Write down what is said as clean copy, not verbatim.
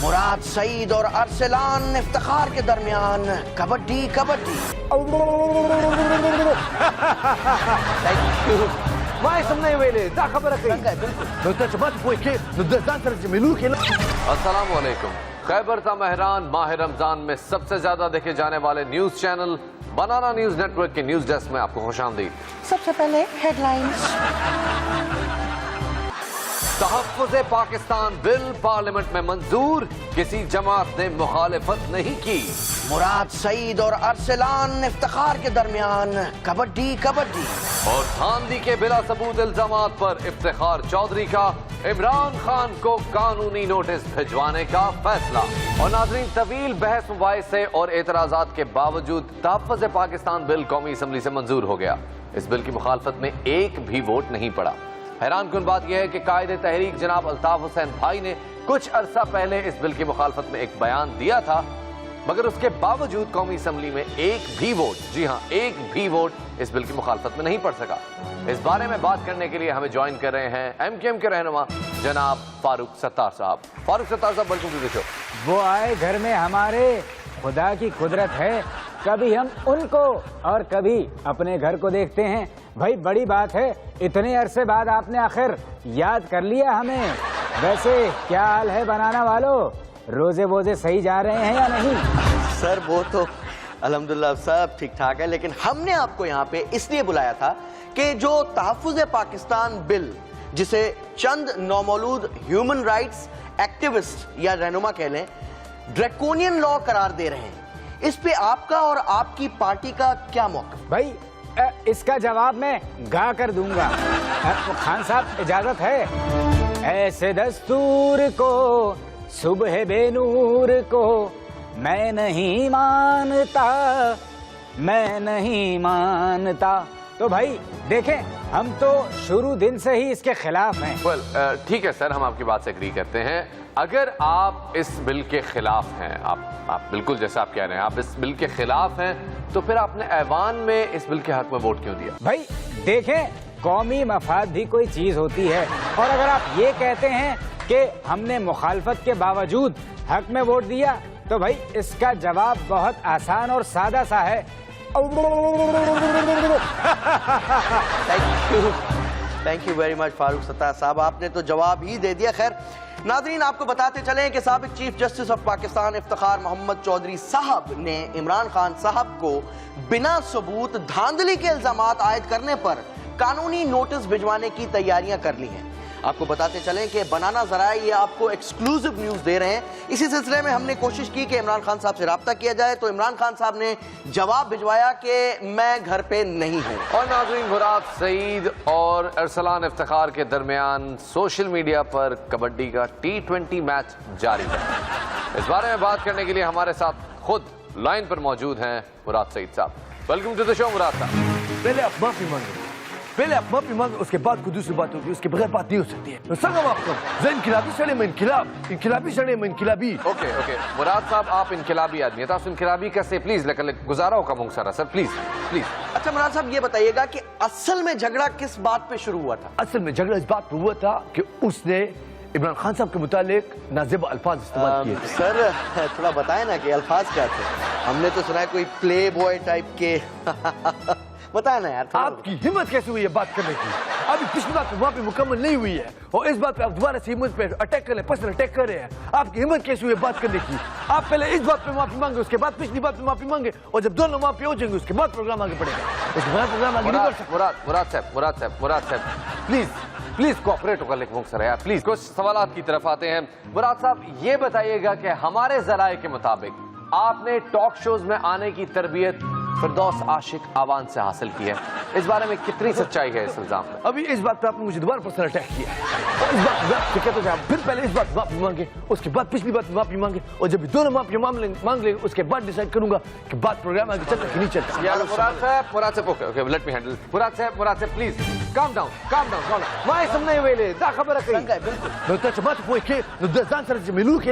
مراد سعید اور ارسلان افتخار کے درمیان کبڈی کبڈی. السلام علیکم. خیبر تا مہران ماہ رمضان میں سب سے زیادہ دیکھے جانے والے نیوز چینل بنانا نیوز نیٹ ورک کے نیوز ڈیسک میں آپ کو خوش آمدید. سب سے پہلے ہیڈ لائنز. تحفظ پاکستان بل پارلیمنٹ میں منظور, کسی جماعت نے مخالفت نہیں کی. مراد سعید اور ارسلان افتخار کے درمیان کبڈی کبڈی. اور دھاندلی کے بلا ثبوت الزامات پر افتخار چودھری کا عمران خان کو قانونی نوٹس بھجوانے کا فیصلہ. اور ناظرین, طویل بحث مباحثے اور اعتراضات کے باوجود تحفظ پاکستان بل قومی اسمبلی سے منظور ہو گیا. اس بل کی مخالفت میں ایک بھی ووٹ نہیں پڑا. حیران کن بات یہ ہے کہ قائد تحریک جناب الطاف حسین بھائی نے کچھ عرصہ پہلے اس بل کی مخالفت میں ایک بیان دیا تھا, مگر اس کے باوجود قومی اسمبلی میں ایک بھی ووٹ, جی ہاں ایک بھی ووٹ اس بل کی مخالفت میں نہیں پڑ سکا. اس بارے میں بات کرنے کے لیے ہمیں جوائن کر رہے ہیں ایم کیو ایم کے رہنما جناب فاروق ستار صاحب. فاروق ستار صاحب, ویلکم ٹو دی شو. وہ آئے گھر میں ہمارے, خدا کی قدرت ہے, کبھی ہم ان کو اور کبھی اپنے گھر کو دیکھتے ہیں. بھائی بڑی بات ہے, اتنے عرصے بعد آپ نے آخر یاد کر لیا ہمیں. ویسے کیا حال ہے بنانا والو, روزے ووزے صحیح جا رہے ہیں یا نہیں؟ سر وہ تو الحمدللہ سب ٹھیک ٹھاک ہے, لیکن ہم نے آپ کو یہاں پہ اس لیے بلایا تھا کہ جو تحفظ پاکستان بل, جسے چند نومولود ہیومن رائٹس ایکٹیوسٹ یا رہنما کہہ لیں ڈریکونین لا قرار دے رہے ہیں, اس پہ آپ کا اور آپ کی پارٹی کا کیا موقف؟ بھائی اس کا جواب میں گا کر دوں گا. خان صاحب اجازت ہے؟ ایسے دستور کو صبح بے نور کو میں نہیں مانتا, میں نہیں مانتا. تو بھائی دیکھیں, ہم تو شروع دن سے ہی اس کے خلاف ہیں. ٹھیک ہے سر, ہم آپ کی بات سے ایگری کرتے ہیں. اگر آپ اس بل کے خلاف ہیں, آپ بالکل جیسا آپ کہہ رہے ہیں, آپ اس بل کے خلاف ہیں, تو پھر آپ نے ایوان میں اس بل کے حق میں ووٹ کیوں دیا؟ بھائی دیکھیں, قومی مفاد بھی کوئی چیز ہوتی ہے, اور اگر آپ یہ کہتے ہیں کہ ہم نے مخالفت کے باوجود حق میں ووٹ دیا, تو بھائی اس کا جواب بہت آسان اور سادہ سا ہے. Thank you very much Farooq Sattar صاحب, آپ نے تو جواب ہی دے دیا. خیر ناظرین, آپ کو بتاتے چلیں کہ سابق chief justice of Pakistan Iftikhar Muhammad Chaudhry صاحب نے عمران خان صاحب کو بنا ثبوت دھاندلی کے الزامات عائد کرنے پر قانونی نوٹس بھجوانے کی تیاریاں کر لی ہیں. آپ کو بتاتے چلیں کہ بنانا ذرائع یہ آپ کو ایکسکلوزیو نیوز دے رہے ہیں. اسی سلسلے میں ہم نے کوشش کی کہ عمران خان صاحب سے رابطہ کیا جائے, تو عمران خان صاحب نے جواب بھجوایا کہ میں گھر پہ نہیں ہوں. اور ناظرین, مراد سعید اور ارسلان افتخار کے درمیان سوشل میڈیا پر کبڈی کا T20 میچ جاری ہے. اس بارے میں بات کرنے کے لیے ہمارے ساتھ خود لائن پر موجود ہیں مراد سعید صاحب. ویلکم ٹو دی شو مراد صاحب. پہلے آپ معافی مانگیں, پہلے آپ معافی مانگیں, اس کے بعد کوئی دوسری بات ہوگی, اس کے بغیر بات نہیں ہو سکتی ہے. میں سنگم آپ کو انقلابی سڑے میں انقلاب, انقلابی سڑے میں انقلابی. اوکے مراد صاحب, آپ انقلابی آدمی ہیں, تو آپ انقلابی کیسے, پلیز گزارا ہوگا مونگ سارا سر, پلیز. اچھا مراد صاحب, یہ بتائیے گا کہ اصل میں جھگڑا کس بات پہ شروع ہوا تھا؟ اصل میں جھگڑا اس بات پہ ہوا تھا کہ اس نے عمران خان صاحب کے متعلق نازیبا الفاظ استعمال کیے تھے. سر تھوڑا بتائیں نا کہ الفاظ کیا تھے, ہم نے تو سنا ہے کوئی پلے بوائے ٹائپ کے. بتائیں نا یار. آپ کی ہمت کیسے ہوئی ہے بات کرنے کی؟ ابھی پچھلی بات وہاں پہ مکمل نہیں ہوئی ہے, اور اس بات پہ آپ دوبارہ سے ہمت پہ اٹیک کر رہے ہیں, پرسنل اٹیک کر رہے ہیں. آپ کی ہمت کیسے ہوئی ہے بات کرنے کی؟ آپ پہلے اس بات پہ معافی مانگے, اس کے بعد پچھلی بات پہ معافی مانگے, اور جب دونوں معافی ہو جائیں گے اس کے بعد پروگرام آگے بڑھے گا. اس کے بعد پروگرام آگے نہیں بڑھ سکتا. مراد صاحب پلیز کوآپریٹ ہوگا لکھ مونگ سر یار, پلیز. کچھ سوالات کی طرف آتے ہیں. مراد صاحب یہ بتائیے گا کہ ہمارے ذرائع کے مطابق آپ نے ٹاک شوز میں آنے کی تربیت فردوس عاشق آوان سے حاصل کی ہے, اس بارے میں کتنی سچائی ہے اس الزام میں؟ ابھی اس بات پہ آپ نے مجھے دوبارہ پرسنل اٹیک کیا, اور اس بات کہتے ہیں پھر پہلے اس بات معافی مانگے, اس کے بعد پچھلی بات معافی مانگے, اور جب دونوں معافی مانگ لیں اس کے بعد ڈیسائیڈ کروں گا کہ بات پروگرام آگے چلتا کہ نہیں چلتا. مراد صاحب لیٹ می ہینڈل. مراد صاحب پلیز کام ڈاؤن. میں سمجھنے ویلے دا خبر ہے بالکل نو ته ما ته پوي کې نو د ځان سره ملو کې